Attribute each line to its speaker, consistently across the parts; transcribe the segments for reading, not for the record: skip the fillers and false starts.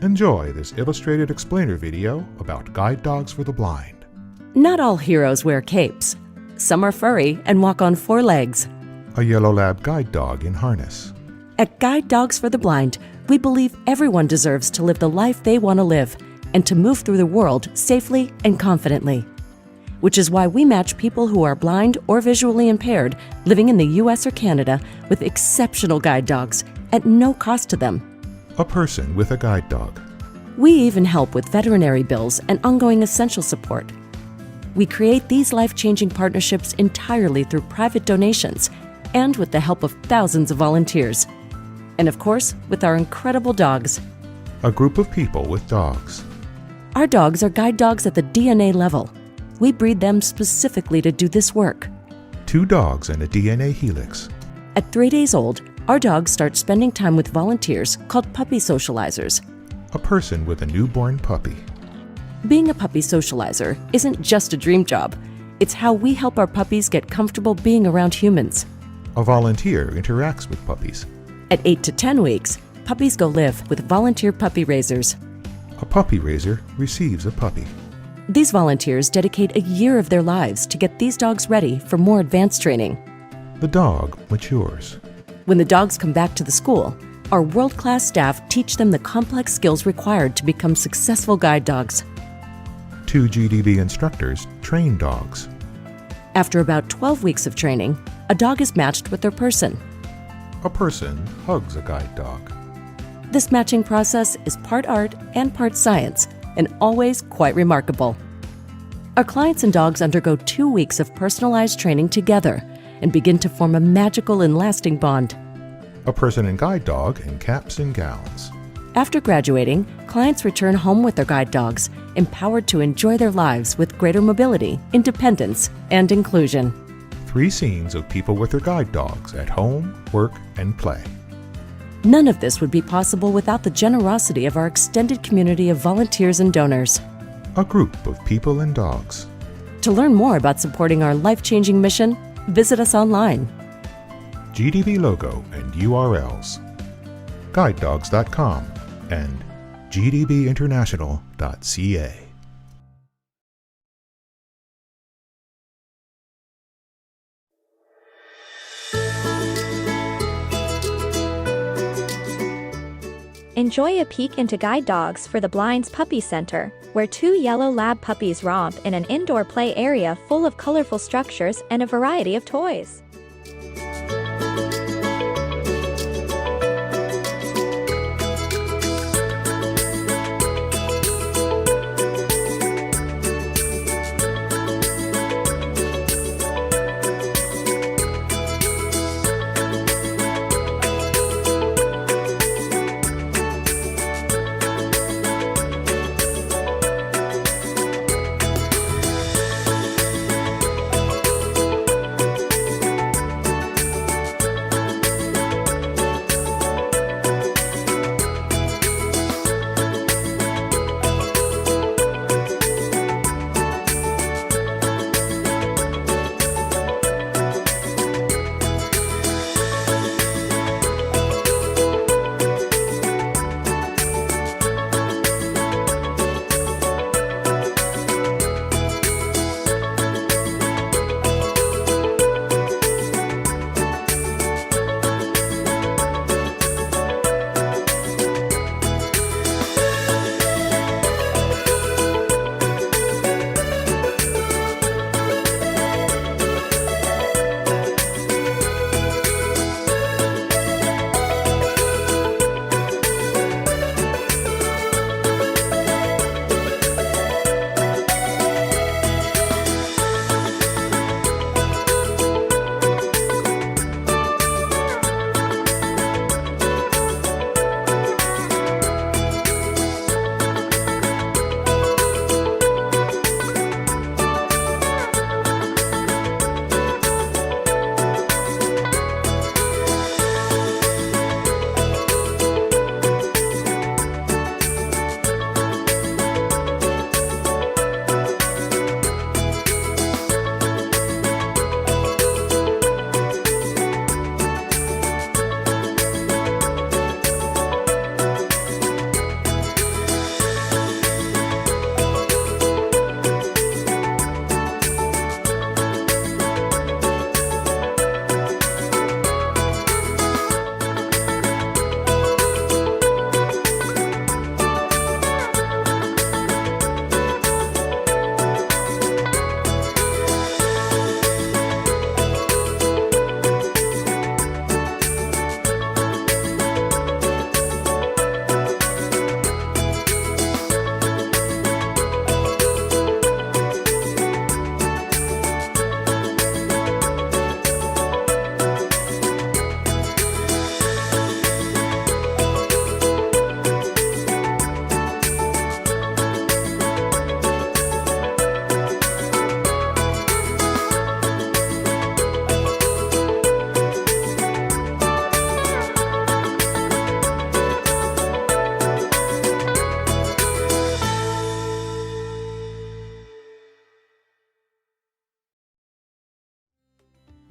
Speaker 1: Enjoy this illustrated explainer video about guide dogs for the blind.
Speaker 2: Not all heroes wear capes. Some are furry and walk on 4 legs.
Speaker 1: A yellow lab guide dog in harness.
Speaker 2: At Guide Dogs for the Blind, we believe everyone deserves to live the life they want to live and to move through the world safely and confidently. Which is why we match people who are blind or visually impaired living in the US or Canada with exceptional guide dogs at no cost to them.
Speaker 1: A person with a guide dog.
Speaker 2: We even help with veterinary bills and ongoing essential support. We create these life-changing partnerships entirely through private donations and with the help of thousands of volunteers. And of course, with our incredible dogs.
Speaker 1: A group of people with dogs.
Speaker 2: Our dogs are guide dogs at the DNA level. We breed them specifically to do this work.
Speaker 1: 2 dogs and a DNA helix.
Speaker 2: At 3 days old, our dogs start spending time with volunteers called puppy socializers.
Speaker 1: A person with a newborn puppy.
Speaker 2: Being a puppy socializer isn't just a dream job. It's how we help our puppies get comfortable being around humans.
Speaker 1: A volunteer interacts with puppies.
Speaker 2: At 8 to 10 weeks, puppies go live with volunteer puppy raisers.
Speaker 1: A puppy raiser receives a puppy.
Speaker 2: These volunteers dedicate a year of their lives to get these dogs ready for more advanced training.
Speaker 1: The dog matures.
Speaker 2: When the dogs come back to the school, our world-class staff teach them the complex skills required to become successful guide dogs.
Speaker 1: 2 GDB instructors train dogs.
Speaker 2: After about 12 weeks of training, a dog is matched with their person.
Speaker 1: A person hugs a guide dog.
Speaker 2: This matching process is part art and part science, and always quite remarkable. Our clients and dogs undergo 2 weeks of personalized training together and begin to form a magical and lasting bond.
Speaker 1: A person and guide dog in caps and gowns.
Speaker 2: After graduating, clients return home with their guide dogs, empowered to enjoy their lives with greater mobility, independence, and inclusion.
Speaker 1: 3 scenes of people with their guide dogs at home, work, and play.
Speaker 2: None of this would be possible without the generosity of our extended community of volunteers and donors.
Speaker 1: A group of people and dogs.
Speaker 2: To learn more about supporting our life-changing mission, visit us online.
Speaker 1: GDB logo and URLs. GuideDogs.com and GDBinternational.ca.
Speaker 3: Enjoy a peek into Guide Dogs for the Blind's Puppy Center, where 2 yellow lab puppies romp in an indoor play area full of colorful structures and a variety of toys.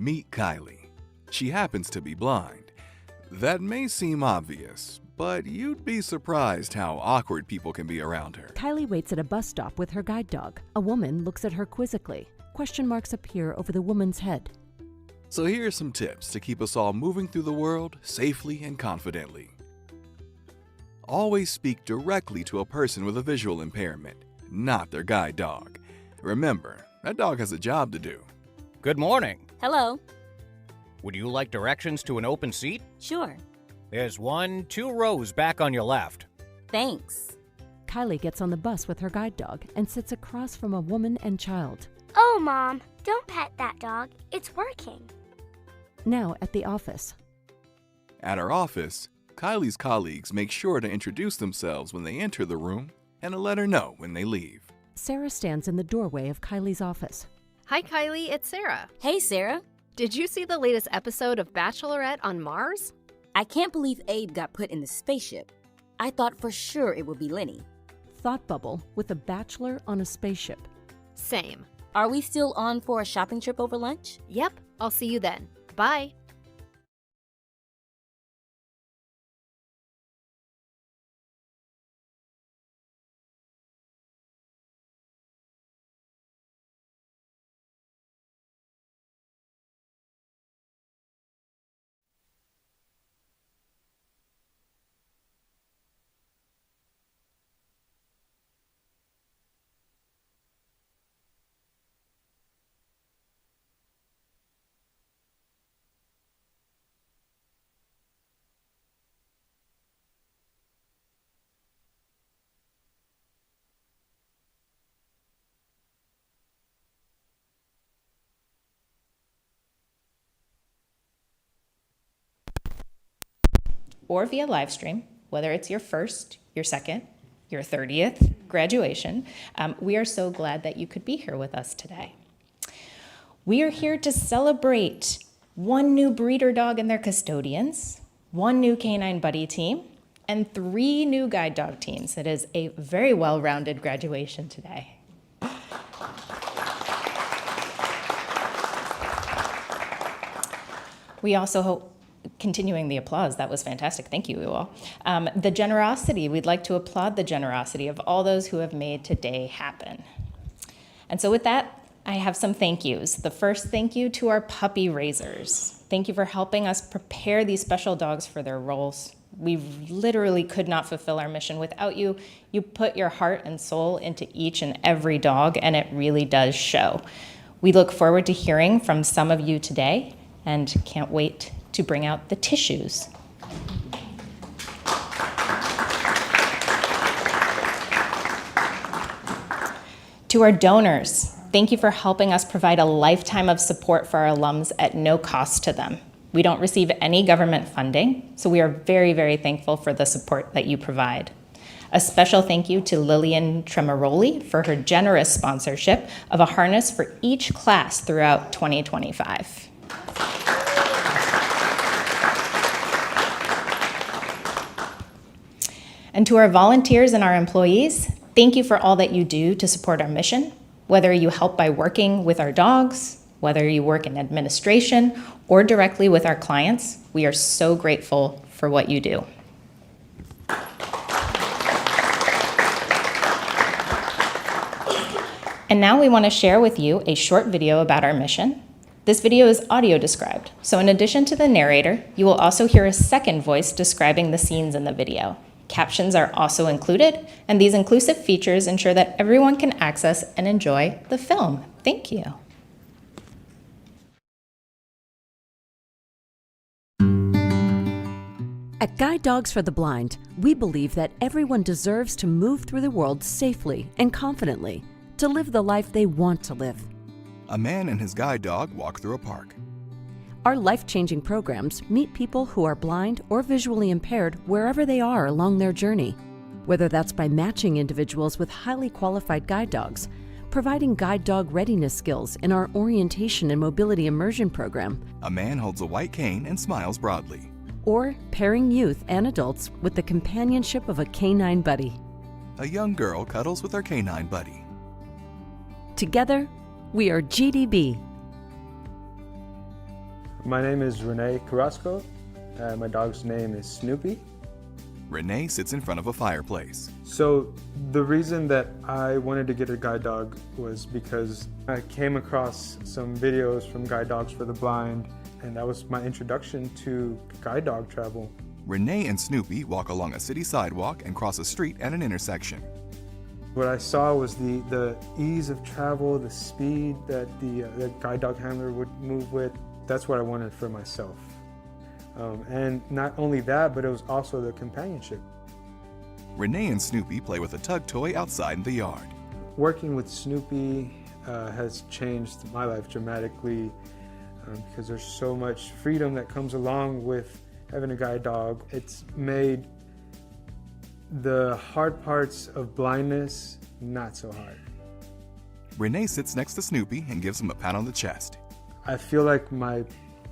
Speaker 4: Meet Kylie. She happens to be blind. That may seem obvious, but you'd be surprised how awkward people can be around her.
Speaker 2: Kylie waits at a bus stop with her guide dog. A woman looks at her quizzically. Question marks appear over the woman's head.
Speaker 4: So here are some tips to keep us all moving through the world safely and confidently. Always speak directly to a person with a visual impairment, not their guide dog. Remember, that dog has a job to do.
Speaker 5: Good morning.
Speaker 6: Hello.
Speaker 5: Would you like directions to an open seat?
Speaker 6: Sure.
Speaker 5: There's 2 rows back on your left.
Speaker 6: Thanks.
Speaker 2: Kylie gets on the bus with her guide dog and sits across from a woman and child.
Speaker 7: Oh, Mom, don't pet that dog. It's working.
Speaker 2: Now at the office.
Speaker 4: At our office, Kylie's colleagues make sure to introduce themselves when they enter the room and to let her know when they leave.
Speaker 2: Sarah stands in the doorway of Kylie's office.
Speaker 8: Hi, Kylie. It's Sarah.
Speaker 6: Hey, Sarah.
Speaker 8: Did you see the latest episode of Bachelorette on Mars?
Speaker 6: I can't believe Abe got put in the spaceship. I thought for sure it would be Lenny.
Speaker 2: Thought bubble with a bachelor on a spaceship.
Speaker 8: Same.
Speaker 6: Are we still on for a shopping trip over lunch?
Speaker 8: Yep. I'll see you then. Bye.
Speaker 9: Or via Livestream, whether it's your first, your second, your 30th graduation, we are so glad that you could be here with us today. We are here to celebrate 1 new breeder dog and their custodians, 1 new canine buddy team, and 3 new guide dog teams. It is a very well-rounded graduation today. We also hope, continuing the applause, that was fantastic. Thank you all. The generosity, we'd like to applaud the generosity of all those who have made today happen. And so with that, I have some thank yous. The first thank you to our puppy raisers. Thank you for helping us prepare these special dogs for their roles. We literally could not fulfill our mission without you. You put your heart and soul into each and every dog, and it really does show. We look forward to hearing from some of you today and can't wait to bring out the tissues. To our donors, thank you for helping us provide a lifetime of support for our alums at no cost to them. We don't receive any government funding, so we are very, very thankful for the support that you provide. A special thank you to Lillian Tremaroli for her generous sponsorship of a harness for each class throughout 2025. And to our volunteers and our employees, thank you for all that you do to support our mission, whether you help by working with our dogs, whether you work in administration, or directly with our clients. We are so grateful for what you do. And now we want to share with you a short video about our mission. This video is audio described, so in addition to the narrator, you will also hear a second voice describing the scenes in the video. Captions are also included, and these inclusive features ensure that everyone can access and enjoy the film. Thank you.
Speaker 2: At Guide Dogs for the Blind, we believe that everyone deserves to move through the world safely and confidently, to live the life they want to live.
Speaker 4: A man and his guide dog walk through a park.
Speaker 2: Our life-changing programs meet people who are blind or visually impaired wherever they are along their journey, whether that's by matching individuals with highly qualified guide dogs, providing guide dog readiness skills in our orientation and mobility immersion program,
Speaker 4: A man holds a white cane and smiles broadly.
Speaker 2: or pairing youth and adults with the companionship of a canine buddy.
Speaker 4: A young girl cuddles with her canine buddy.
Speaker 2: Together, we are GDB.
Speaker 10: My name is Renee Carrasco. My dog's name is Snoopy.
Speaker 4: Renee sits in front of a fireplace.
Speaker 10: So the reason that I wanted to get a guide dog was because I came across some videos from Guide Dogs for the Blind, and that was my introduction to guide dog travel.
Speaker 4: Renee and Snoopy walk along a city sidewalk and cross a street at an intersection.
Speaker 10: What I saw was the ease of travel, the speed that the guide dog handler would move with. That's what I wanted for myself. And not only that, but it was also the companionship.
Speaker 4: Renee and Snoopy play with a tug toy outside in the yard.
Speaker 10: Working with Snoopy has changed my life dramatically because there's so much freedom that comes along with having a guide dog. It's made the hard parts of blindness not so hard.
Speaker 4: Renee sits next to Snoopy and gives him a pat on the chest.
Speaker 10: I feel like my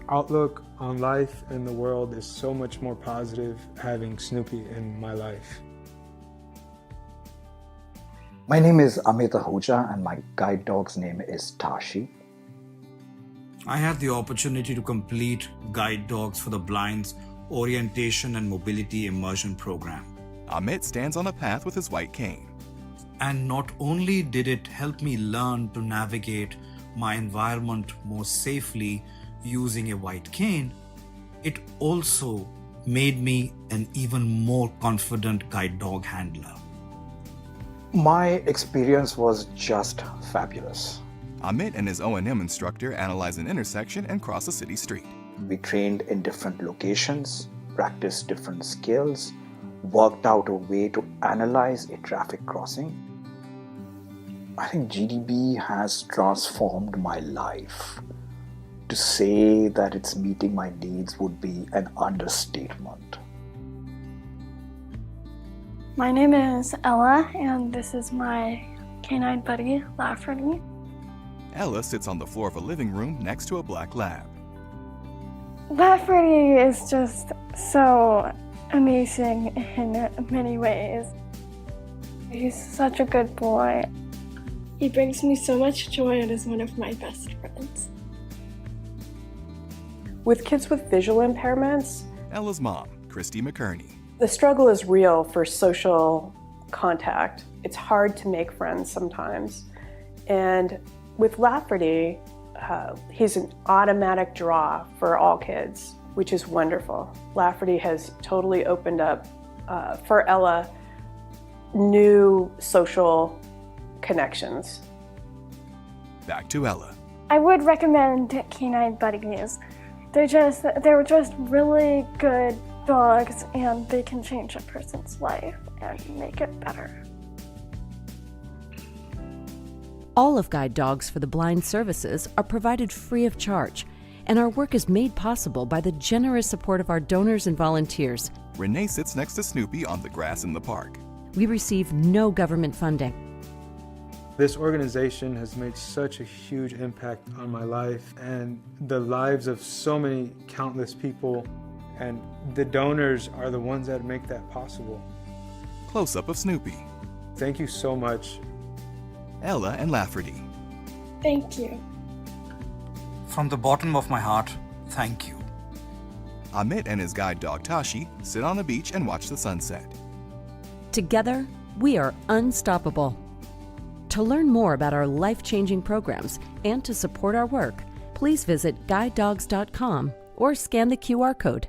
Speaker 10: outlook on life and the world is so much more positive having Snoopy in my life.
Speaker 11: My name is Amit Ahuja and my guide dog's name is Tashi.
Speaker 12: I had the opportunity to complete Guide Dogs for the Blind's Orientation and Mobility Immersion Program.
Speaker 4: Amit stands on a path with his white cane.
Speaker 12: And not only did it help me learn to navigate my environment more safely using a white cane, it also made me an even more confident guide dog handler.
Speaker 11: My experience was just fabulous.
Speaker 4: Amit and his O&M instructor analyze an intersection and cross a city street.
Speaker 11: We trained in different locations, practiced different skills, worked out a way to analyze a traffic crossing. I think GDB has transformed my life. To say that it's meeting my needs would be an understatement.
Speaker 13: My name is Ella, and this is my canine buddy, Lafferty.
Speaker 4: Ella sits on the floor of a living room next to a black lab.
Speaker 13: Lafferty is just so amazing in many ways. He's such a good boy. He brings me so much joy and is one of my best friends.
Speaker 14: With kids with visual impairments,
Speaker 4: Ella's mom, Christy McKerney.
Speaker 14: The struggle is real for social contact. It's hard to make friends sometimes. And with Lafferty, he's an automatic draw for all kids, which is wonderful. Lafferty has totally opened up, for Ella, new social connections.
Speaker 4: Back to Ella.
Speaker 13: I would recommend canine buddies. They're just really good dogs, and they can change a person's life and make it better.
Speaker 2: All of Guide Dogs for the Blind services are provided free of charge, and our work is made possible by the generous support of our donors and volunteers.
Speaker 4: Renee sits next to Snoopy on the grass in the park.
Speaker 2: We receive no government funding.
Speaker 10: This organization has made such a huge impact on my life and the lives of so many countless people, and the donors are the ones that make that possible.
Speaker 4: Close-up of Snoopy.
Speaker 10: Thank you so much.
Speaker 4: Ella and Lafferty.
Speaker 13: Thank you.
Speaker 12: From the bottom of my heart, thank you.
Speaker 4: Amit and his guide dog Tashi sit on the beach and watch the sunset.
Speaker 2: Together, we are unstoppable. To learn more about our life-changing programs and to support our work, please visit guidedogs.com or scan the QR code.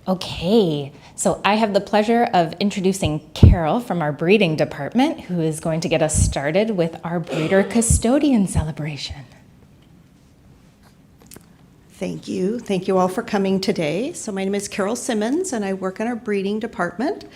Speaker 9: Okay, so I have the pleasure of introducing Carol from our breeding department, who is going to get us started with our breeder custodian celebration.
Speaker 15: Thank you. Thank you all for coming today. So my name is Carol Simmons, and I work in our breeding department.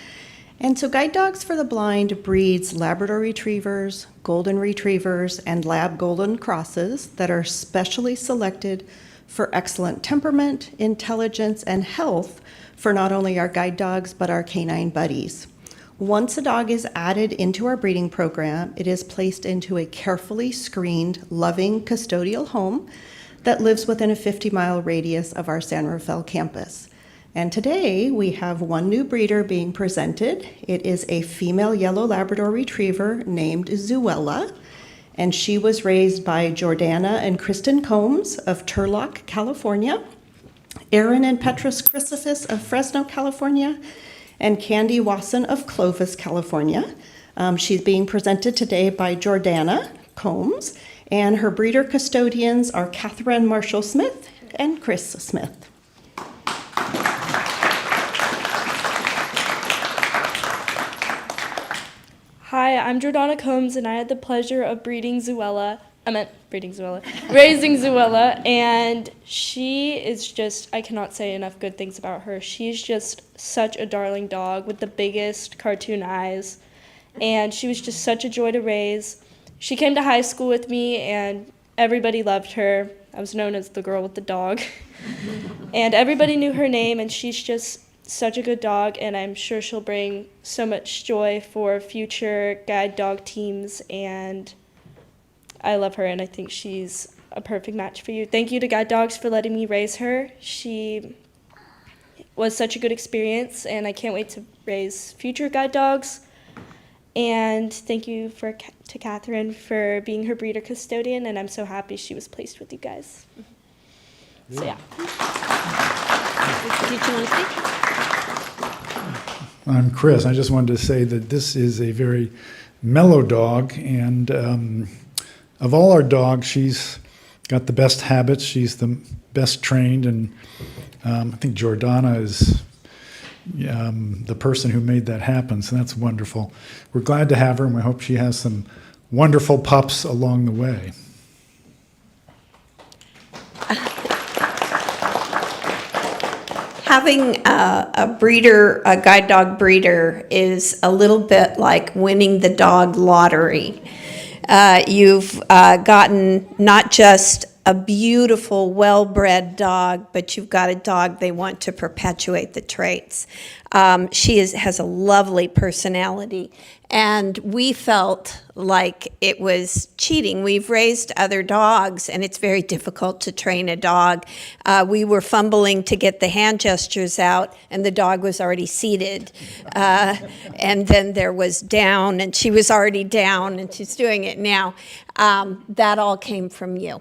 Speaker 15: And so Guide Dogs for the Blind breeds Labrador Retrievers, Golden Retrievers, and Lab Golden Crosses that are specially selected for excellent temperament, intelligence, and health for not only our guide dogs, but our canine buddies. Once a dog is added into our breeding program, it is placed into a carefully screened, loving custodial home that lives within a 50-mile radius of our San Rafael campus. And today we have one new breeder being presented. It is a female yellow Labrador Retriever named Zuella, and she was raised by Jordana and Kristen Combs of Turlock, California, Aaron and Petrus Chrysophus of Fresno, California, and Candy Wasson of Clovis, California. She's being presented today by Jordana Combs, and her breeder custodians are Catherine Marshall Smith and Chris Smith.
Speaker 13: Hi, I'm Jordana Combs, and I had the pleasure of raising Zuella, and she is just, I cannot say enough good things about her. She's just such a darling dog with the biggest cartoon eyes, and she was just such a joy to raise. She came to high school with me, and everybody loved her. I was known as the girl with the dog, and everybody knew her name, and she's just such a good dog, and I'm sure she'll bring so much joy for future guide dog teams, and I love her, and I think she's a perfect match for you. Thank you to Guide Dogs for letting me raise her. She was such a good experience, and I can't wait to raise future guide dogs. And thank you to Catherine for being her breeder custodian, and I'm so happy she was placed with you guys. So yeah.
Speaker 6: Did you want to speak?
Speaker 16: I'm Chris. I just wanted to say that this is a very mellow dog, and of all our dogs, she's got the best habits. She's the best trained, and I think Jordana is the person who made that happen, so that's wonderful. We're glad to have her, and we hope she has some wonderful pups along the way.
Speaker 17: Having a guide dog breeder is a little bit like winning the dog lottery. You've gotten not just a beautiful, well-bred dog, but you've got a dog they want to perpetuate the traits. She has a lovely personality, and we felt like it was cheating. We've raised other dogs, and it's very difficult to train a dog. We were fumbling to get the hand gestures out, and the dog was already seated. And then there was down, and she was already down, and she's doing it now. That all came from you.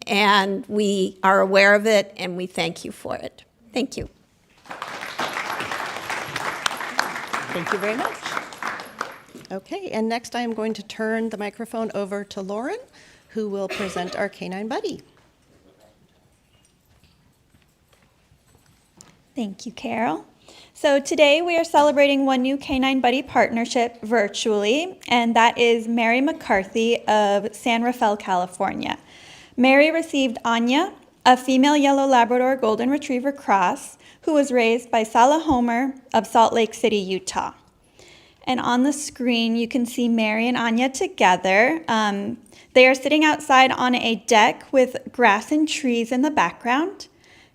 Speaker 17: And we are aware of it, and we thank you for it. Thank you.
Speaker 15: Thank you very much. Okay, and next I am going to turn the microphone over to Lauren, who will present our canine buddy.
Speaker 18: Thank you, Carol. So today we are celebrating one new Canine Buddy partnership virtually, and that is Mary McCarthy of San Rafael, California. Mary received Anya, a female yellow Labrador Golden Retriever cross, who was raised by Sala Homer of Salt Lake City, Utah. And on the screen, you can see Mary and Anya together. They are sitting outside on a deck with grass and trees in the background.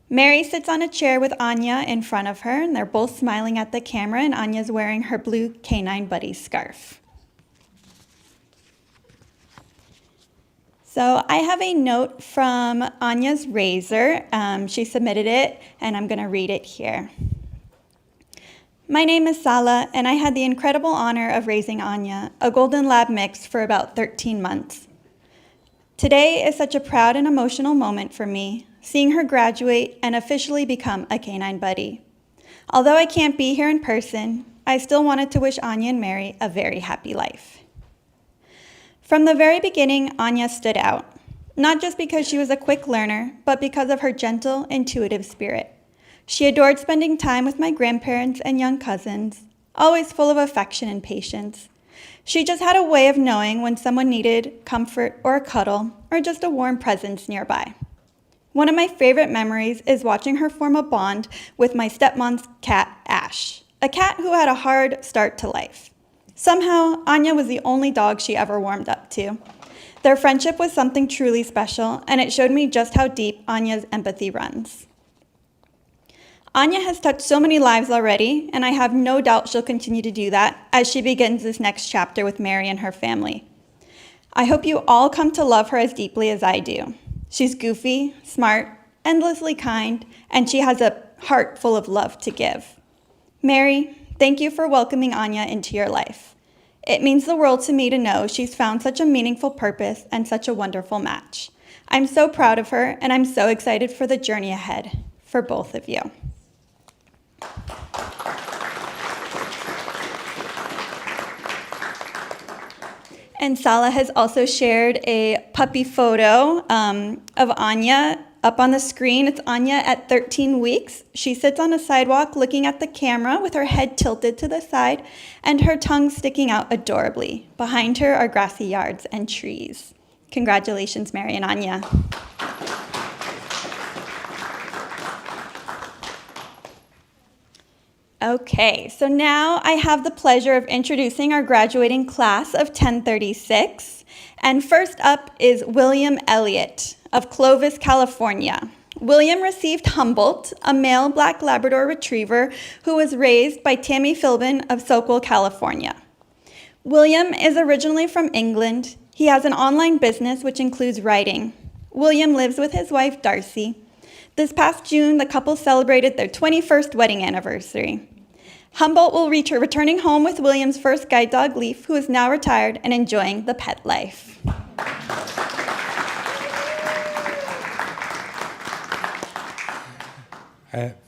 Speaker 18: Mary sits on a chair with Anya in front of her, and they're both smiling at the camera, and Anya's wearing her blue Canine Buddy scarf. So I have a note from Anya's raiser. She submitted it, and I'm going to read it here. My name is Sala, and I had the incredible honor of raising Anya, a golden lab mix, for about 13 months. Today is such a proud and emotional moment for me, seeing her graduate and officially become a Canine Buddy. Although I can't be here in person, I still wanted to wish Anya and Mary a very happy life. From the very beginning, Anya stood out, not just because she was a quick learner, but because of her gentle, intuitive spirit. She adored spending time with my grandparents and young cousins, always full of affection and patience. She just had a way of knowing when someone needed comfort or a cuddle or just a warm presence nearby. One of my favorite memories is watching her form a bond with my stepmom's cat, Ash, a cat who had a hard start to life. Somehow, Anya was the only dog she ever warmed up to. Their friendship was something truly special, and it showed me just how deep Anya's empathy runs. Anya has touched so many lives already, and I have no doubt she'll continue to do that as she begins this next chapter with Mary and her family. I hope you all come to love her as deeply as I do. She's goofy, smart, endlessly kind, and she has a heart full of love to give. Mary, thank you for welcoming Anya into your life. It means the world to me to know she's found such a meaningful purpose and such a wonderful match. I'm so proud of her, and I'm so excited for the journey ahead for both of you. And Sala has also shared a puppy photo of Anya up on the screen. It's Anya at 13 weeks. She sits on a sidewalk looking at the camera with her head tilted to the side and her tongue sticking out adorably. Behind her are grassy yards and trees. Congratulations, Mary and Anya. Okay, so now I have the pleasure of introducing our graduating class of 1036. And first up is William Elliott of Clovis, California. William received Humboldt, a male black Labrador retriever who was raised by Tammy Philbin of Sokol, California. William is originally from England. He has an online business which includes writing. William lives with his wife, Darcy. This past June, the couple celebrated their 21st wedding anniversary. Humboldt will returning home with William's first guide dog, Leaf, who is now retired and enjoying the pet life.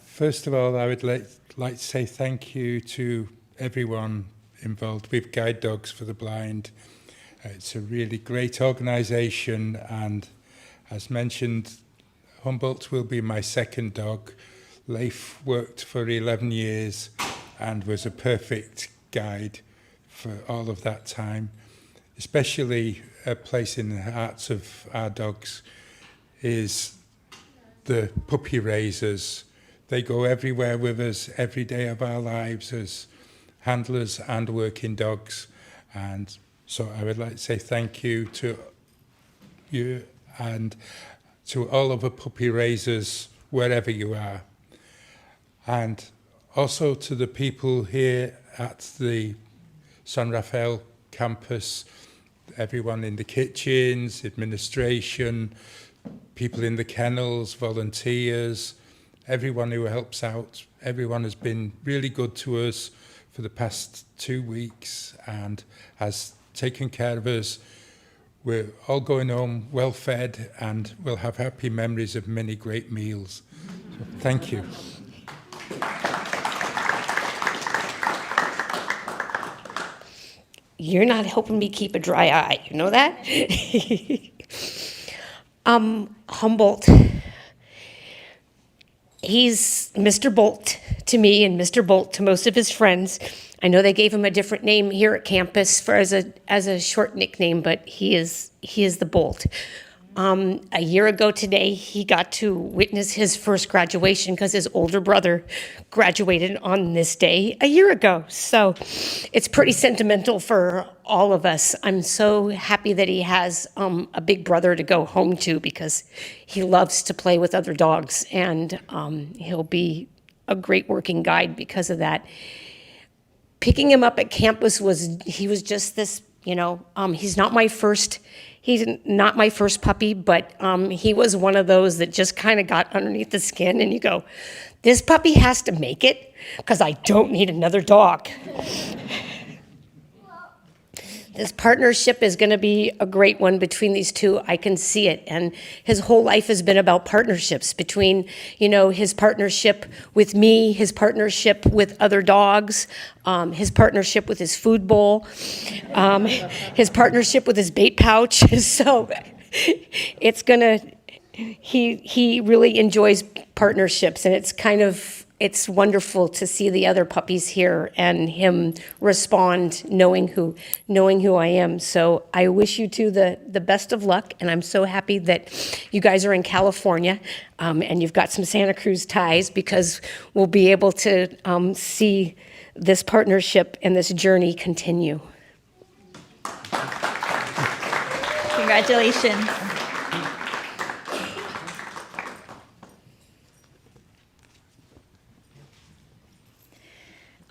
Speaker 19: First of all, I would like to say thank you to everyone involved with Guide Dogs for the Blind. It's a really great organisation, and as mentioned, Humboldt will be my second dog. Leif worked for 11 years and was a perfect guide for all of that time. Especially a place in the hearts of our dogs is the puppy raisers. They go everywhere with us every day of our lives as handlers and working dogs. And so I would like to say thank you to you and to all of the puppy raisers wherever you are. And also to the people here at the San Rafael campus, everyone in the kitchens, administration, people in the kennels, volunteers, everyone who helps out. Everyone has been really good to us for the past 2 weeks and has taken care of us. We're all going home well fed, and we'll have happy memories of many great meals. So, thank you.
Speaker 20: You're not helping me keep a dry eye, you know that? Humboldt. He's Mr. Bolt to me and Mr. Bolt to most of his friends. I know they gave him a different name here at campus as a short nickname, but he is the Bolt. A year ago today, he got to witness his first graduation because his older brother graduated on this day a year ago. So it's pretty sentimental for all of us. I'm so happy that he has a big brother to go home to because he loves to play with other dogs, and he'll be a great working guide because of that. Picking him up at campus he was just this, he's not my first puppy, but he was one of those that just kind of got underneath the skin, and you go, this puppy has to make it because I don't need another dog. This partnership is going to be a great one between these two. I can see it. And his whole life has been about partnerships between, his partnership with me, his partnership with other dogs, his partnership with his food bowl, his partnership with his bait pouch. So it's going to, he really enjoys partnerships, and it's wonderful to see the other puppies here and him respond knowing who I am. So I wish you two the best of luck, and I'm so happy that you guys are in California and you've got some Santa Cruz ties, because we'll be able to see this partnership and this journey continue.
Speaker 18: Congratulations.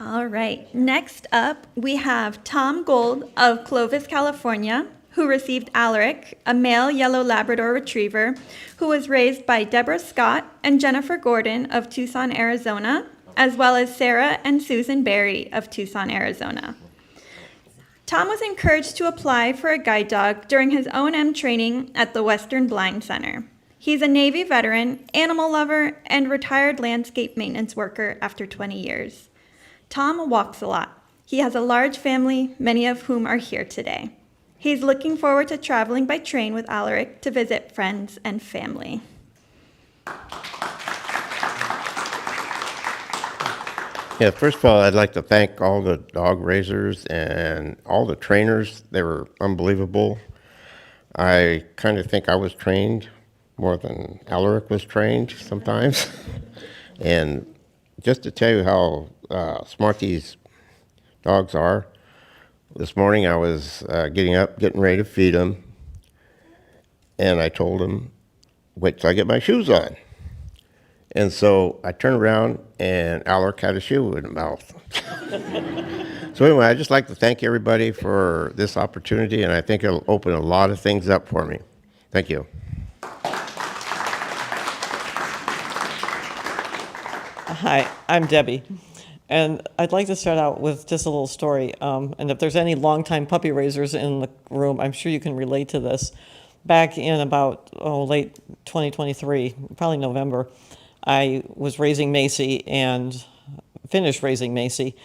Speaker 18: All right, next up we have Tom Gold of Clovis, California, who received Alaric, a male yellow Labrador retriever, who was raised by Deborah Scott and Jennifer Gordon of Tucson, Arizona, as well as Sarah and Susan Berry of Tucson, Arizona. Tom was encouraged to apply for a guide dog during his O&M training at the Western Blind Center. He's a Navy veteran, animal lover, and retired landscape maintenance worker after 20 years. Tom walks a lot. He has a large family, many of whom are here today. He's looking forward to traveling by train with Alaric to visit friends and family.
Speaker 21: Yeah, first of all, I'd like to thank all the dog raisers and all the trainers. They were unbelievable. I kind of think I was trained more than Alaric was trained sometimes. And just to tell you how smart these dogs are, this morning I was getting up, getting ready to feed them, and I told him, wait till I get my shoes on. And so I turned around, and Alaric had a shoe in his mouth. So anyway, I'd just like to thank everybody for this opportunity, and I think it'll open a lot of things up for me. Thank you.
Speaker 22: Hi, I'm Debbie, and I'd like to start out with just a little story. And if there's any longtime puppy raisers in the room, I'm sure you can relate to this. Back in about late 2023, probably November, I was raising Macy and finished raising Macy.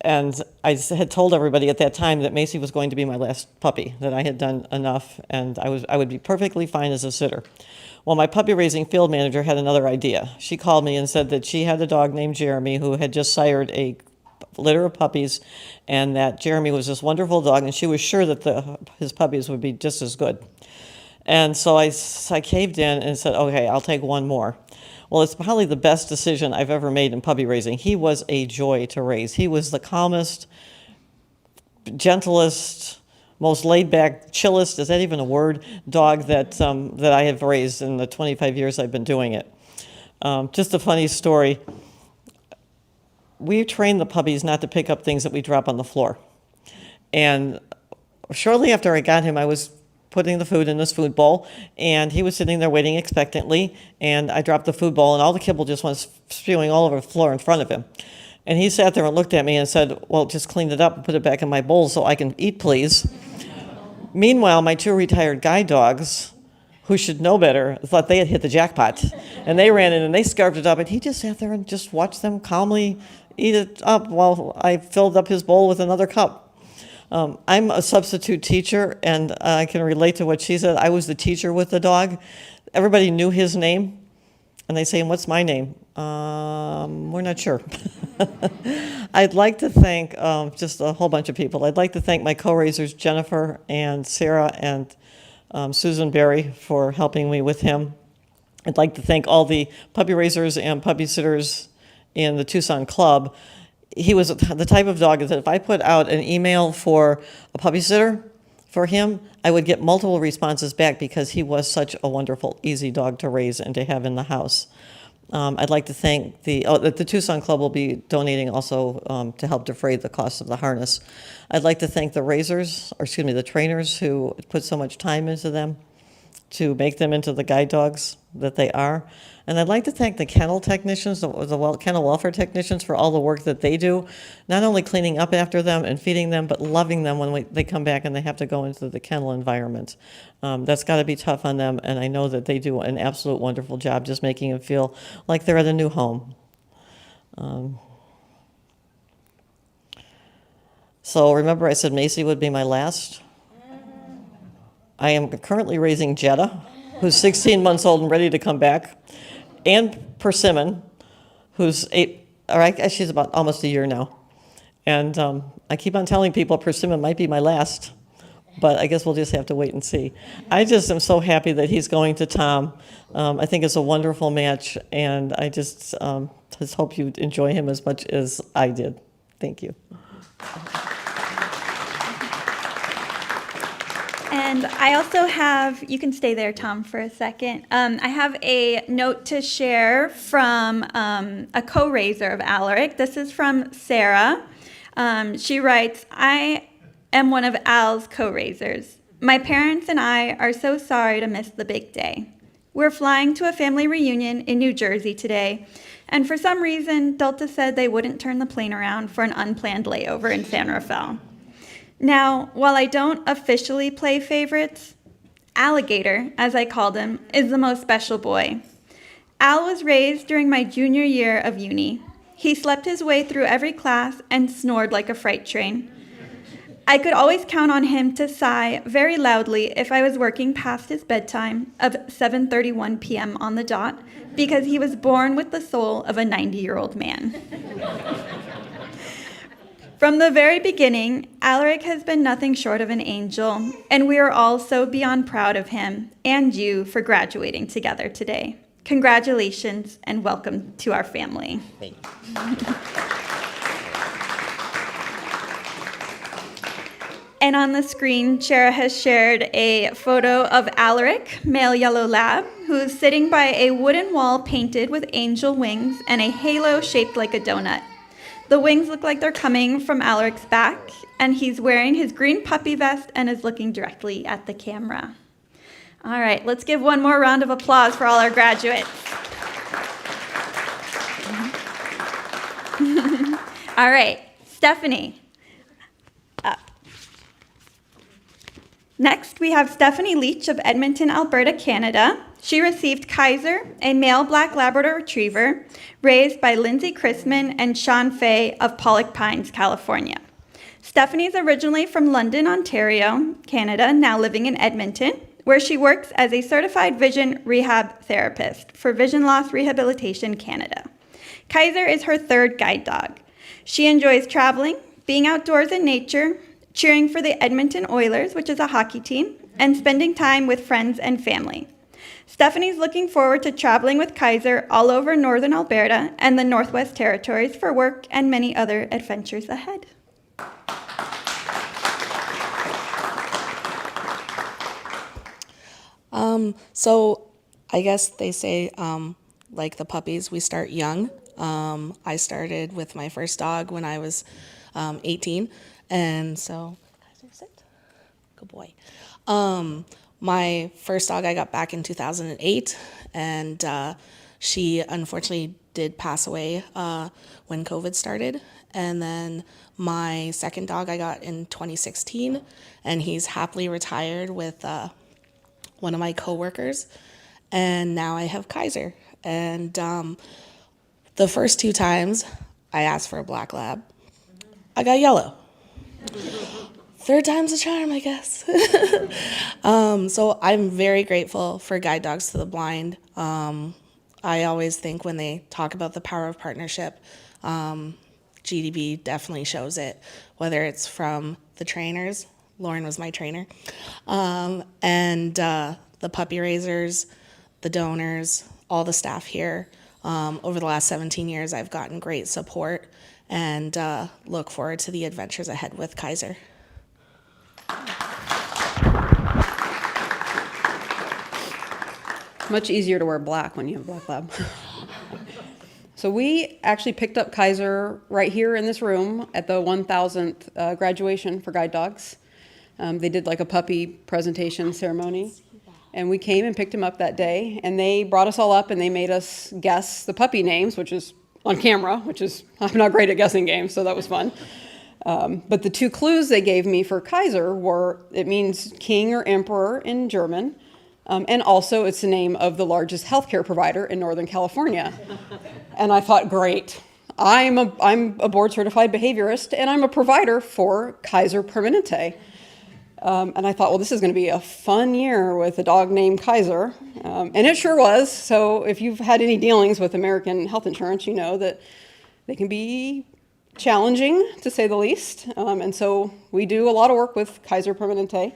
Speaker 22: And I had told everybody at that time that Macy was going to be my last puppy, that I had done enough, and I would be perfectly fine as a sitter. Well, my puppy raising field manager had another idea. She called me and said that she had a dog named Jeremy who had just sired a litter of puppies, and that Jeremy was this wonderful dog, and she was sure that his puppies would be just as good. And so I caved in and said, okay, I'll take one more. Well, it's probably the best decision I've ever made in puppy raising. He was a joy to raise. He was the calmest, gentlest, most laid-back, chillest, is that even a word, dog that I have raised in the 25 years I've been doing it. Just a funny story. We train the puppies not to pick up things that we drop on the floor. And shortly after I got him, I was putting the food in his food bowl, and he was sitting there waiting expectantly, and I dropped the food bowl, and all the kibble just went spewing all over the floor in front of him. And he sat there and looked at me and said, well, just clean it up and put it back in my bowl so I can eat, please. Meanwhile, my two retired guide dogs, who should know better, thought they had hit the jackpot. And they ran in and they scarfed it up, and he just sat there and just watched them calmly eat it up while I filled up his bowl with another cup. I'm a substitute teacher, and I can relate to what she said. I was the teacher with the dog. Everybody knew his name, and they say, what's my name? We're not sure. I'd like to thank just a whole bunch of people. I'd like to thank my co-raisers, Jennifer and Sarah and Susan Berry, for helping me with him. I'd like to thank all the puppy raisers and puppy sitters in the Tucson Club. He was the type of dog that if I put out an email for a puppy sitter for him, I would get multiple responses back because he was such a wonderful, easy dog to raise and to have in the house. I'd like to thank the Tucson Club will be donating also to help defray the cost of the harness. I'd like to thank the raisers, or excuse me, the trainers who put so much time into them to make them into the guide dogs that they are. And I'd like to thank the kennel technicians, the kennel welfare technicians, for all the work that they do, not only cleaning up after them and feeding them, but loving them when they come back and they have to go into the kennel environment. That's got to be tough on them, and I know that they do an absolute wonderful job just making them feel like they're at a new home. So remember I said Macy would be my last? I am currently raising Jetta, who's 16 months old and ready to come back, and Persimmon, who's she's about almost a year now. And I keep on telling people Persimmon might be my last, but I guess we'll just have to wait and see. I just am so happy that he's going to Tom. I think it's a wonderful match, and I just hope you enjoy him as much as I did. Thank you.
Speaker 18: And I also have, you can stay there, Tom, for a second. I have a note to share from a co-raiser of Alaric. This is from Sarah. She writes, I am one of Al's co-raisers. My parents and I are so sorry to miss the big day. We're flying to a family reunion in New Jersey today, and for some reason, Delta said they wouldn't turn the plane around for an unplanned layover in San Rafael. Now, while I don't officially play favorites, Alligator, as I called him, is the most special boy. Al was raised during my junior year of uni. He slept his way through every class and snored like a freight train. I could always count on him to sigh very loudly if I was working past his bedtime of 7:31 p.m. on the dot, because he was born with the soul of a 90-year-old man. From the very beginning, Alaric has been nothing short of an angel, and we are all so beyond proud of him and you for graduating together today. Congratulations and welcome to our family.
Speaker 21: Thank you.
Speaker 18: And on the screen, Shara has shared a photo of Alaric, male yellow lab, who is sitting by a wooden wall painted with angel wings and a halo shaped like a donut. The wings look like they're coming from Alaric's back, and he's wearing his green puppy vest and is looking directly at the camera. All right, let's give one more round of applause for all our graduates. All right, Stephanie. Next, we have Stephanie Leach of Edmonton, Alberta, Canada. She received Kaiser, a male black Labrador retriever, raised by Lindsay Chrisman and Sean Fay of Pollock Pines, California. Stephanie is originally from London, Ontario, Canada, now living in Edmonton, where she works as a certified vision rehab therapist for Vision Loss Rehabilitation Canada. Kaiser is her third guide dog. She enjoys traveling, being outdoors in nature, cheering for the Edmonton Oilers, which is a hockey team, and spending time with friends and family. Stephanie's looking forward to traveling with Kaiser all over northern Alberta and the Northwest Territories for work and many other adventures ahead.
Speaker 1: So I guess they say, like the puppies, we start young. I started with my first dog when I was 18. And so, good boy. My first dog I got back in 2008, and she unfortunately did pass away when COVID started. And then my second dog I got in 2016, and he's happily retired with one of my coworkers. And now I have Kaiser. And the first two times I asked for a black lab, I got yellow. Third time's a charm, I guess. So I'm very grateful for Guide Dogs to the Blind. I always think when they talk about the power of partnership, GDB definitely shows it, whether it's from the trainers. Lauren was my trainer. And the puppy raisers, the donors, all the staff here. Over the last 17 years, I've gotten great support and look forward to the adventures ahead with Kaiser.
Speaker 3: Much easier to wear black when you have a black lab. So we actually picked up Kaiser right here in this room at the 1000th graduation for Guide Dogs. They did like a puppy presentation ceremony. And we came and picked him up that day, and they brought us all up and they made us guess the puppy names, which is on camera, which is, I'm not great at guessing games, so that was fun. But the two clues they gave me for Kaiser were, it means king or emperor in German, and also it's the name of the largest healthcare provider in Northern California. And I thought, great, I'm a board certified behaviorist, and I'm a provider for Kaiser Permanente. And I thought, well, this is going to be a fun year with a dog named Kaiser. And it sure was. So if you've had any dealings with American health insurance, you know that they can be challenging, to say the least. And so we do a lot of work with Kaiser Permanente.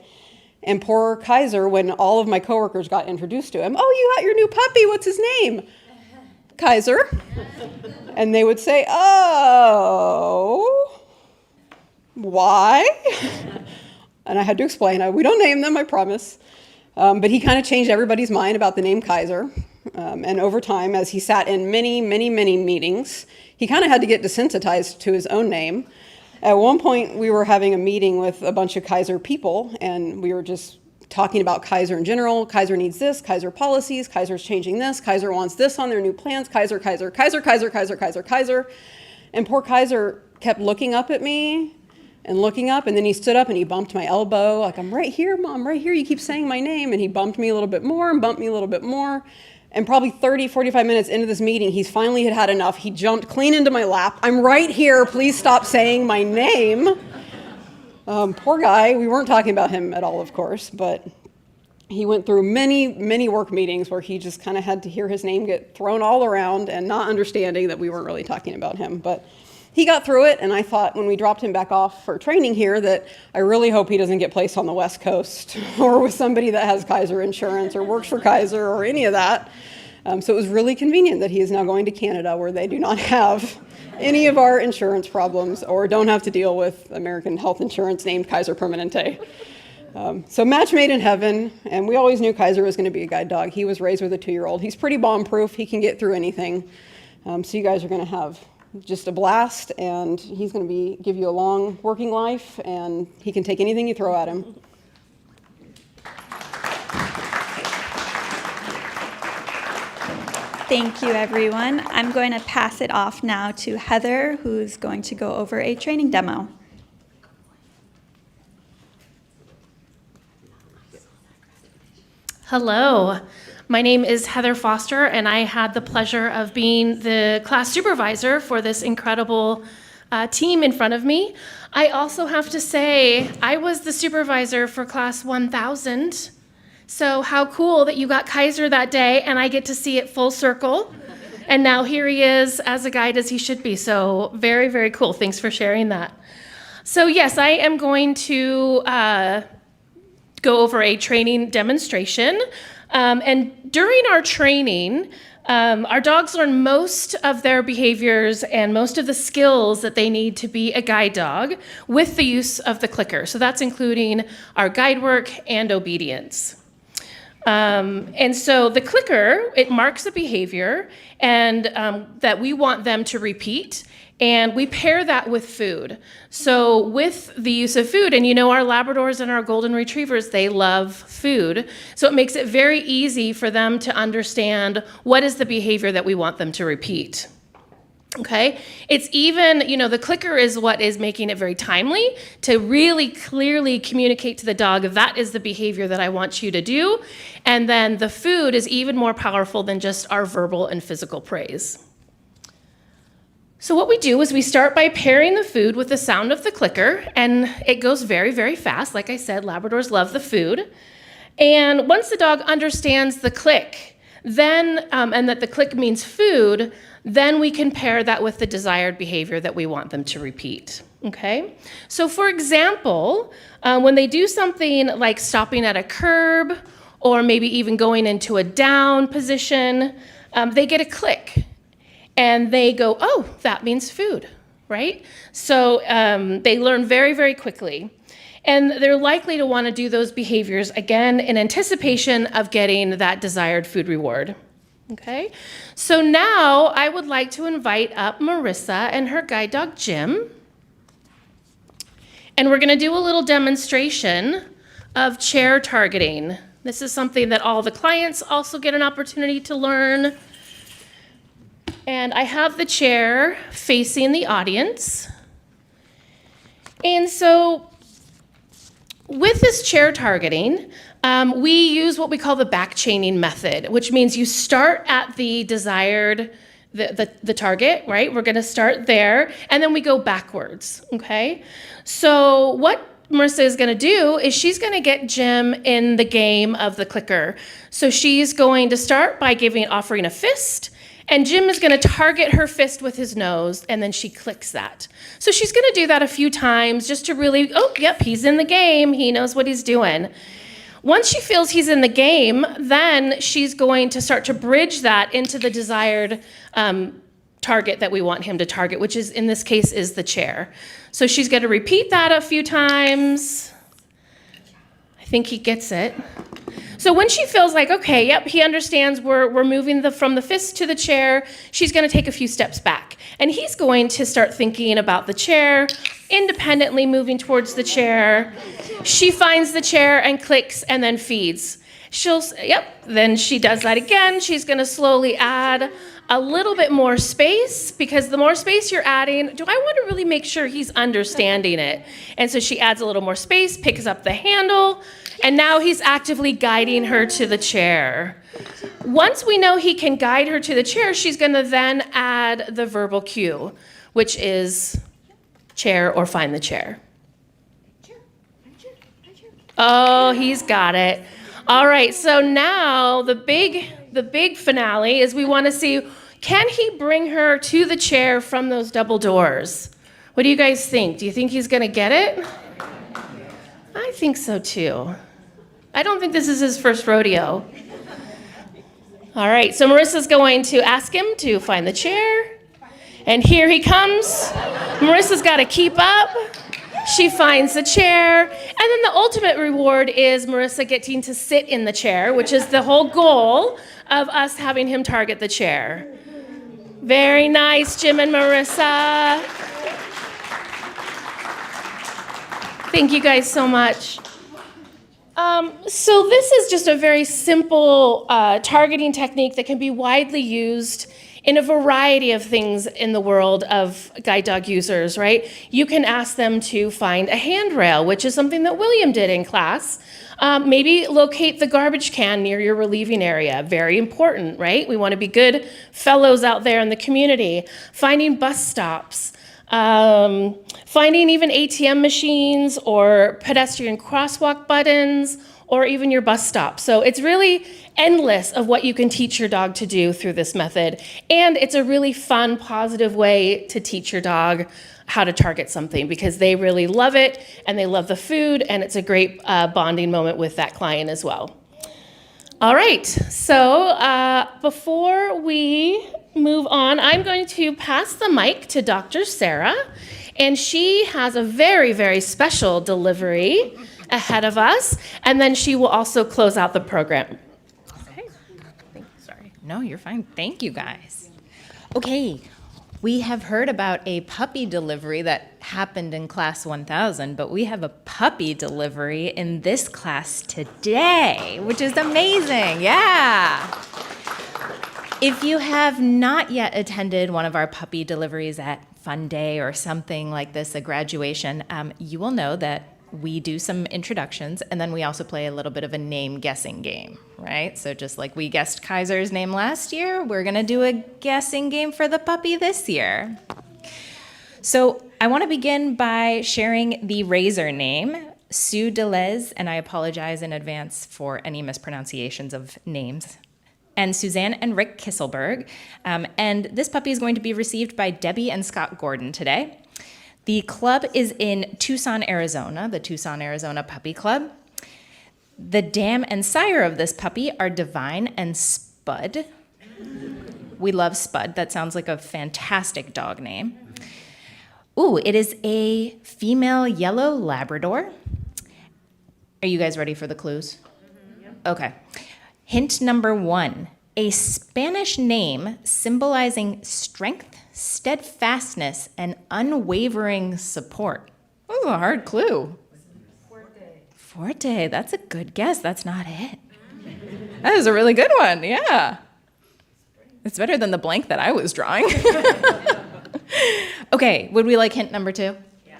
Speaker 3: And poor Kaiser, when all of my coworkers got introduced to him, oh, you got your new puppy, what's his name? Kaiser. And they would say, oh, why? And I had to explain, we don't name them, I promise. But he kind of changed everybody's mind about the name Kaiser. And over time, as he sat in many, many, many meetings, he kind of had to get desensitized to his own name. At one point, we were having a meeting with a bunch of Kaiser people, and we were just talking about Kaiser in general. Kaiser needs this, Kaiser policies, Kaiser's changing this, Kaiser wants this on their new plans, Kaiser. And poor Kaiser kept looking up at me and looking up, and then he stood up and he bumped my elbow, like, I'm right here, Mom, right here, you keep saying my name. And he bumped me a little bit more and bumped me a little bit more. And probably 30, 45 minutes into this meeting, he finally had enough. He jumped clean into my lap. I'm right here, please stop saying my name. Poor guy, we weren't talking about him at all, of course, but he went through many, many work meetings where he just kind of had to hear his name get thrown all around and not understanding that we weren't really talking about him. But he got through it, and I thought when we dropped him back off for training here that I really hope he doesn't get placed on the West Coast or with somebody that has Kaiser insurance or works for Kaiser or any of that. So it was really convenient that he is now going to Canada, where they do not have any of our insurance problems or don't have to deal with American health insurance named Kaiser Permanente. So match made in heaven, and we always knew Kaiser was going to be a guide dog. He was raised with a 2-year-old. He's pretty bomb-proof. He can get through anything. So you guys are going to have just a blast, and he's going to give you a long working life, and he can take anything you throw at him.
Speaker 18: Thank you, everyone. I'm going to pass it off now to Heather, who's going to go over a training demo.
Speaker 5: Hello, my name is Heather Foster, and I had the pleasure of being the class supervisor for this incredible team in front of me. I also have to say, I was the supervisor for class 1000. So how cool that you got Kaiser that day, and I get to see it full circle. And now here he is as a guide as he should be. So very, very cool. Thanks for sharing that. So yes, I am going to go over a training demonstration. And during our training, our dogs learn most of their behaviors and most of the skills that they need to be a guide dog with the use of the clicker. So that's including our guide work and obedience. And so the clicker, it marks a behavior and that we want them to repeat, and we pair that with food. So with the use of food, and you know our Labradors and our Golden Retrievers, they love food. So it makes it very easy for them to understand what is the behavior that we want them to repeat. Okay, it's even, the clicker is what is making it very timely to really clearly communicate to the dog that is the behavior that I want you to do. And then the food is even more powerful than just our verbal and physical praise. So what we do is we start by pairing the food with the sound of the clicker, and it goes very, very fast. Like I said, Labradors love the food. And once the dog understands the click, then, and that the click means food, then we can pair that with the desired behavior that we want them to repeat, okay? So for example, when they do something like stopping at a curb or maybe even going into a down position, they get a click and they go, oh, that means food, right? So they learn very, very quickly. And they're likely to want to do those behaviors again in anticipation of getting that desired food reward. Okay, so now I would like to invite up Marissa and her guide dog Jim. And we're going to do a little demonstration of chair targeting. This is something that all the clients also get an opportunity to learn. And I have the chair facing the audience. And so with this chair targeting, we use what we call the back chaining method, which means you start at the desired, the target, right? We're gonna start there, and then we go backwards, okay? So what Marissa is gonna do is she's gonna get Jim in the game of the clicker. So she's going to start by offering a fist, and Jim is gonna target her fist with his nose, and then she clicks that. So she's gonna do that a few times just to really, oh, yep, he's in the game, he knows what he's doing. Once she feels he's in the game, then she's going to start to bridge that into the desired target that we want him to target, which is, in this case, is the chair. So she's going to repeat that a few times. I think he gets it. So when she feels like, okay, yep, he understands we're moving from the fist to the chair, she's going to take a few steps back. And he's going to start thinking about the chair independently moving towards the chair. She finds the chair and clicks and then feeds. Then she does that again. She's gonna slowly add a little bit more space, because the more space you're adding, do I want to really make sure he's understanding it? And so she adds a little more space, picks up the handle, and now he's actively guiding her to the chair. Once we know he can guide her to the chair, she's gonna then add the verbal cue, which is chair or find the chair. Oh, he's got it. All right, so now the big finale is we want to see, can he bring her to the chair from those double doors? What do you guys think? Do you think he's going to get it? I think so too. I don't think this is his first rodeo. All right, so Marissa's going to ask him to find the chair. And here he comes. Marissa's got to keep up. She finds the chair, and then the ultimate reward is Marissa getting to sit in the chair, which is the whole goal of us having him target the chair. Very nice, Jim and Marissa. Thank you guys so much. So this is just a very simple targeting technique that can be widely used in a variety of things in the world of guide dog users, right? You can ask them to find a handrail, which is something that William did in class. Maybe locate the garbage can near your relieving area. Very important, right? We want to be good fellows out there in the community. Finding bus stops. Finding even ATM machines or pedestrian crosswalk buttons, or even your bus stop. So it's really endless of what you can teach your dog to do through this method. And it's a really fun, positive way to teach your dog how to target something, because they really love it and they love the food, and it's a great bonding moment with that client as well. All right, so before we move on, I'm going to pass the mic to Dr. Sarah, and she has a very, very special delivery ahead of us, and then she will also close out the program.
Speaker 9: Sorry. No, you're fine. Thank you, guys. Okay, we have heard about a puppy delivery that happened in class 1000, but we have a puppy delivery in this class today, which is amazing. Yeah. If you have not yet attended one of our puppy deliveries at Fun Day or something like this, a graduation, you will know that we do some introductions, and then we also play a little bit of a name guessing game, right? So just like we guessed Kaiser's name last year, we're gonna do a guessing game for the puppy this year. So I wanna begin by sharing the Razor name, Sue Deleuze, and I apologize in advance for any mispronunciations of names, and Suzanne and Rick Kisselberg. And this puppy is going to be received by Debbie and Scott Gordon today. The club is in Tucson, Arizona, the Tucson, Arizona Puppy Club. The dam and sire of this puppy are Divine and Spud. We love Spud. That sounds like a fantastic dog name. Ooh, it is a female yellow Labrador. Are you guys ready for the clues? Okay. Hint number 1, a Spanish name symbolizing strength, steadfastness, and unwavering support. That was a hard clue. Forte, that's a good guess. That's not it. That is a really good one, yeah. It's better than the blank that I was drawing. Okay, would we like hint number 2? Yeah.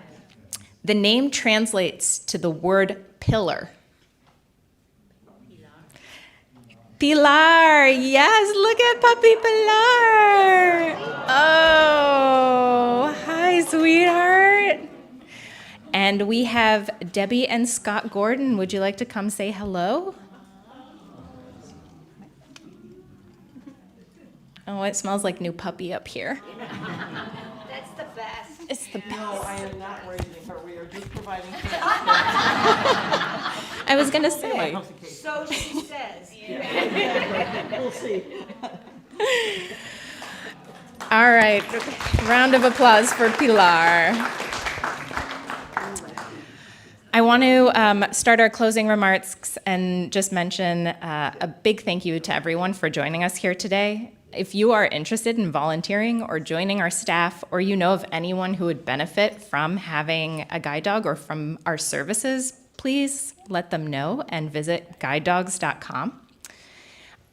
Speaker 9: The name translates to the word pillar. Pilar, yes, look at Puppy Pilar. Oh, hi, sweetheart. And we have Debbie and Scott Gordon. Would you like to come say hello? Oh, it smells like new puppy up here.
Speaker 7: That's the best.
Speaker 9: It's the best.
Speaker 22: No, I am not raising her. We are just providing care.
Speaker 9: I was going to say.
Speaker 7: So she says.
Speaker 22: We'll see.
Speaker 9: All right, round of applause for Pilar. I want to start our closing remarks and just mention a big thank you to everyone for joining us here today. If you are interested in volunteering or joining our staff, or you know of anyone who would benefit from having a guide dog or from our services, please let them know and visit guidedogs.com.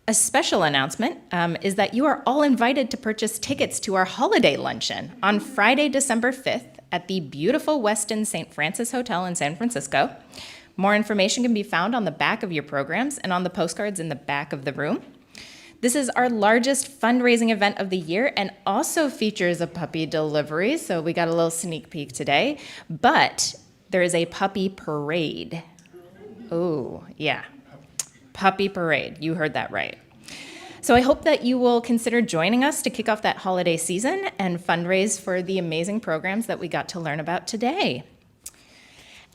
Speaker 9: A special announcement is that you are all invited to purchase tickets to our holiday luncheon on Friday, December 5th at the beautiful Westin St. Francis Hotel in San Francisco. More information can be found on the back of your programs and on the postcards in the back of the room. This is our largest fundraising event of the year and also features a puppy delivery, so we got a little sneak peek today, but there is a puppy parade. Oh, yeah, puppy parade, you heard that right. So I hope that you will consider joining us to kick off that holiday season and fundraise for the amazing programs that we got to learn about today.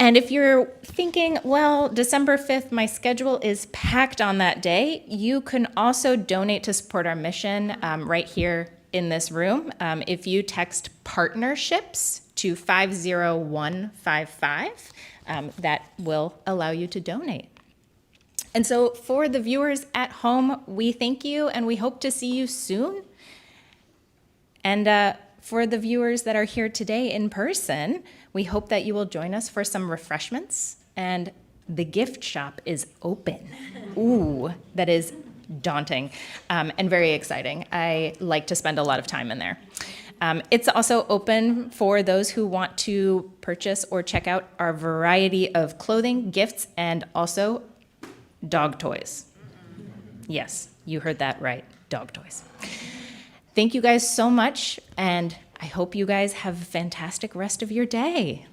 Speaker 9: And if you're thinking, well, December 5th, my schedule is packed on that day, you can also donate to support our mission right here in this room. If you text partnerships to 50155, that will allow you to donate. And so for the viewers at home, we thank you and we hope to see you soon. And for the viewers that are here today in person, we hope that you will join us for some refreshments, and the gift shop is open. Ooh, that is daunting and very exciting. I like to spend a lot of time in there. It's also open for those who want to purchase or check out our variety of clothing, gifts, and also dog toys. Yes, you heard that right, dog toys. Thank you guys so much, and I hope you guys have a fantastic rest of your day.